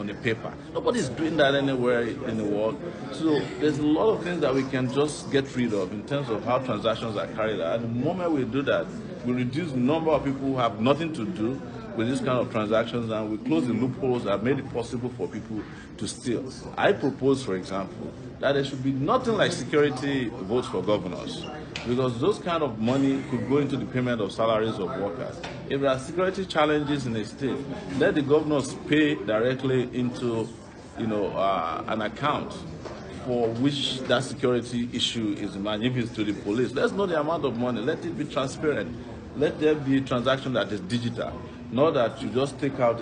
on the paper. Nobody's doing that anywhere in the world. So there's a lot of things that we can just get rid of in terms of how transactions are carried out. At the moment we do that, we reduce the number of people who have nothing to do with this kind of transactions, and we close the loopholes that made it possible for people to steal. I propose, for example, that there should be nothing like security votes for governors, because those kind of money could go into the payment of salaries of workers. If there are security challenges in a state, let the governors pay directly into, an account for which that security issue is managed. If it's to the police, let's know the amount of money. Let it be transparent. Let there be a transaction that is digital, not that you just take out,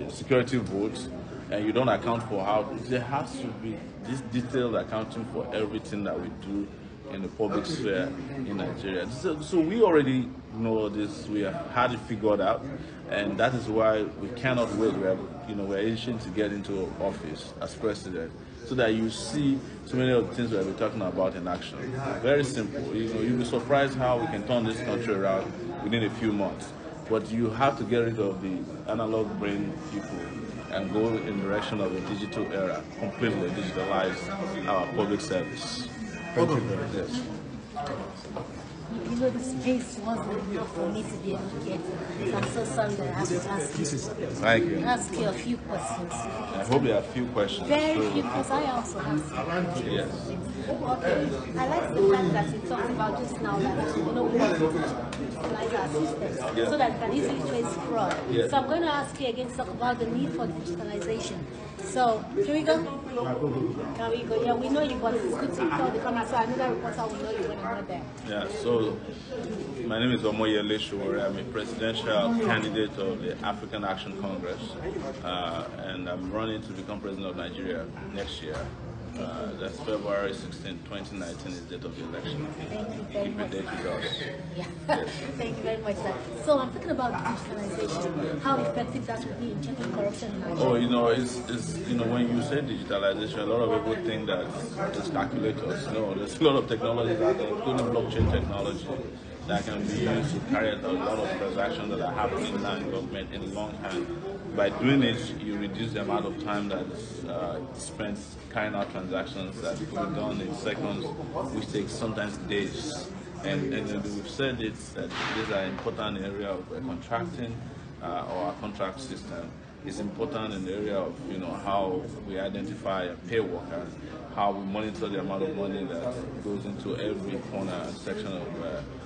security votes and you don't account for how. There has to be this detailed accounting for everything that we do in the public sphere in Nigeria. So we already know this. We have had it figured out, and that is why we cannot wait. We're itching to get into office as president, so that you see so many of the things that we're talking about in action. Very simple. You'll be surprised how we can turn this country around within a few months. But you have to get rid of the analog brain people and go in the direction of a digital era, completely digitalize our public service. Thank you very much. Yes. The space wasn't enough for me to be educated. So I'm so sorry that I have to ask you a few questions. I hope you have a few questions. Very few, because I also have some. Yes. Okay. I like the fact that you talked about just now that we want to digitalize our systems so that we can easily trace fraud. Yes. So I'm going to ask you again to talk about the need for digitalization. So, here we go. Can we go? Yeah, we know you, but it's good to tell the camera so another reporter will know you when I'm not there. Yeah, so my name is Sowore. I'm a presidential candidate of the African Action Congress, and I'm running to become president of Nigeria next year. That's February 16, 2019 is the date of the election. Thank you very much. Date with us. Yeah. Yes. Thank you very much, sir. So I'm thinking about digitalization, how effective that would be in checking corruption in Nigeria. It's when you say digitalization, a lot of people think that it's calculators. No, there's a lot of technologies out there, including blockchain technology, that can be used to carry out a lot of transactions that are happening now in government in longhand. By doing it, you reduce the amount of time that is spent carrying out transactions that could be done in seconds, which takes sometimes days. And we've said that these are important in the area of contracting or our contract system. It's important in the area of how we identify and pay workers, how we monitor the amount of money that goes into every corner and section of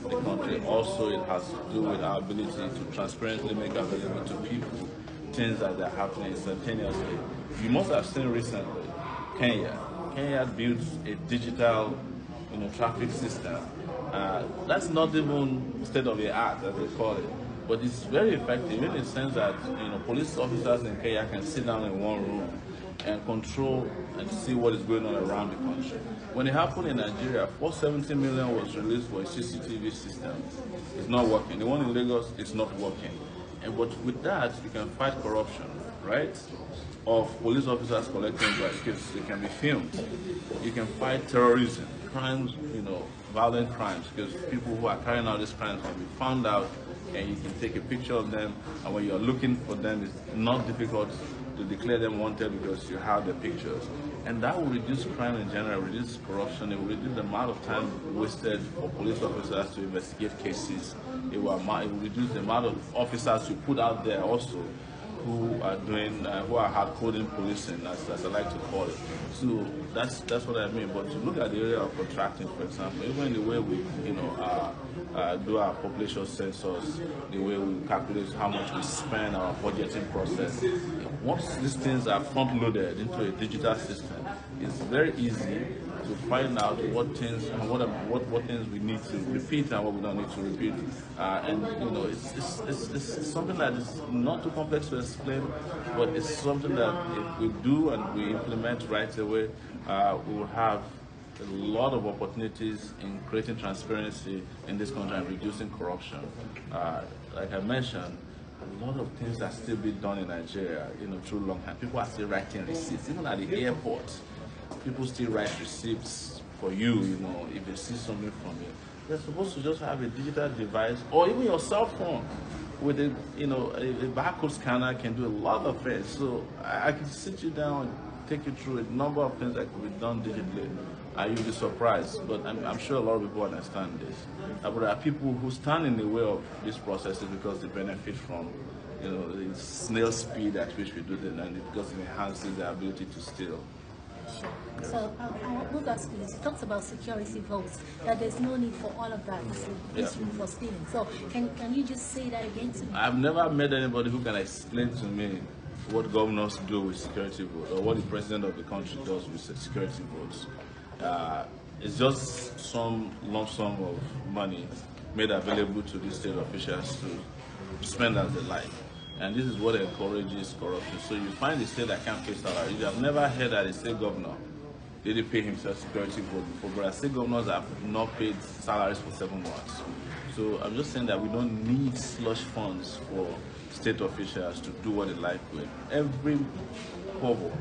the country. Also, it has to do with our ability to transparently make available to people things that are happening instantaneously. You must have seen recently Kenya. Kenya built a digital traffic system. That's not even state of the art, as they call it, but it's very effective in the sense that police officers in Kenya can sit down in one room and control and see what is going on around the country. When it happened in Nigeria, 470 million was released for a CCTV system. It's not working. The one in Lagos is not working. But with that, you can fight corruption, right? Of police officers collecting bribes, because they can be filmed. You can fight terrorism, crimes, violent crimes, because people who are carrying out these crimes can be found out, and you can take a picture of them, and when you're looking for them, it's not difficult to declare them wanted because you have the pictures. And that will reduce crime in general, reduce corruption, it will reduce the amount of time wasted for police officers to investigate cases. It will reduce the amount of officers you put out there also who are hard coding policing, as I like to call it. So that's what I mean. But to look at the area of contracting, for example, even the way we do our population census, the way we calculate how much we spend, our budgeting process. Once these things are front loaded into a digital system, it's very easy to find out what things and what things we need to repeat and what we don't need to repeat. It's something that is not too complex to explain, but it's something that if we do and we implement right away, we will have a lot of opportunities in creating transparency in this country and reducing corruption. Like I mentioned, a lot of things are still being done in Nigeria, through longhand. People are still writing receipts, even at the airport. People still write receipts for you, if they see something from you. They're supposed to just have a digital device, or even your cell phone. with a barcode scanner can do a lot of things. So I can sit you down and take you through a number of things that can be done digitally, and you'll be surprised. But I'm sure a lot of people understand this. But there are people who stand in the way of these processes because they benefit from the snail speed at which we do them, and because it enhances their ability to steal. Sure. So I will ask you this. You talked about security votes, that there's no need for all of that this room for stealing. So can you just say that again to me? I've never met anybody who can explain to me what governors do with security votes or what the president of the country does with security votes. It's just some lump sum of money made available to the state officials to spend as they like. And this is what encourages corruption. So you find a state that can't pay salary. You have never heard that a state governor didn't pay himself security vote before, but state governors have not paid salaries for 7 months. So I'm just saying that we don't need slush funds for state officials to do what they like with. Every kobo,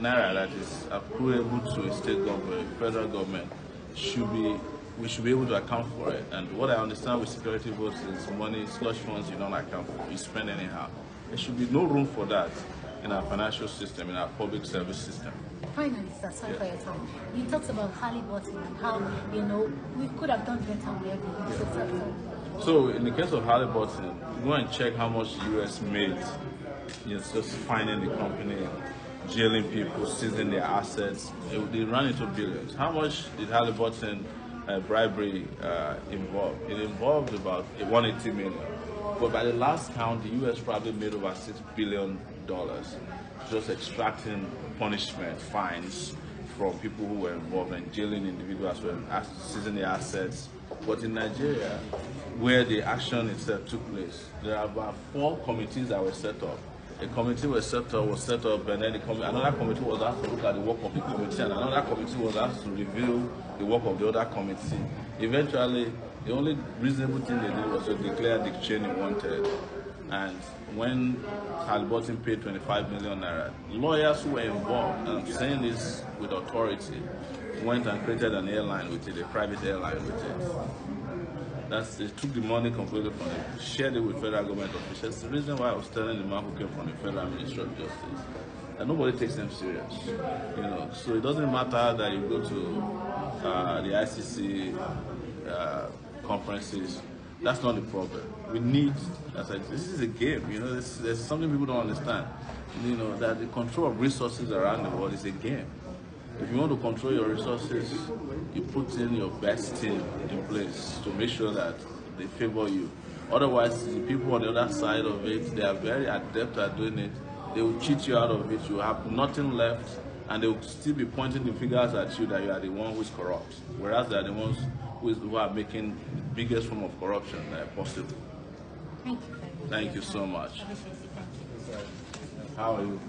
naira that is accruable to a state government, federal government, we should be able to account for it. And what I understand with security votes is money, slush funds you don't account for, you spend anyhow. There should be no room for that in our financial system, in our public service system. Finally, sir, sorry for your time. You talked about Halliburton and how, we could have done better with So in the case of Halliburton, go and check how much the US made. Just finding the company, jailing people, seizing their assets. They ran into billions. How much did Halliburton bribery involved? It involved about $180 million. But by the last count, the US probably made over $6 billion just extracting punishment, fines from people who were involved and jailing individuals who were seizing their assets. But in Nigeria, where the action itself took place, there are about 4 committees that were set up. A committee was set up, and then another committee was asked to look at the work of the committee, and another committee was asked to review the work of the other committee. Eventually, the only reasonable thing they did was to declare Dick Cheney wanted. And when Halliburton paid 25 million naira, lawyers who were involved, and I'm saying this with authority, went and created an airline with it, a private airline with it. They took the money completely from it, shared it with federal government officials. The reason why I was telling the man who came from the Federal Ministry of Justice that nobody takes them serious. So it doesn't matter that you go to the ICC conferences. That's not the problem. We need, this is a game. There's something people don't understand. That the control of resources around the world is a game. If you want to control your resources, you put in your best team in place to make sure that they favor you. Otherwise, the people on the other side of it, they are very adept at doing it. They will cheat you out of it. You have nothing left, and they will still be pointing the fingers at you that you are the one who is corrupt, whereas they are the ones who are making the biggest form of corruption possible. Thank you very much. Thank you so much. Thank you. How are you?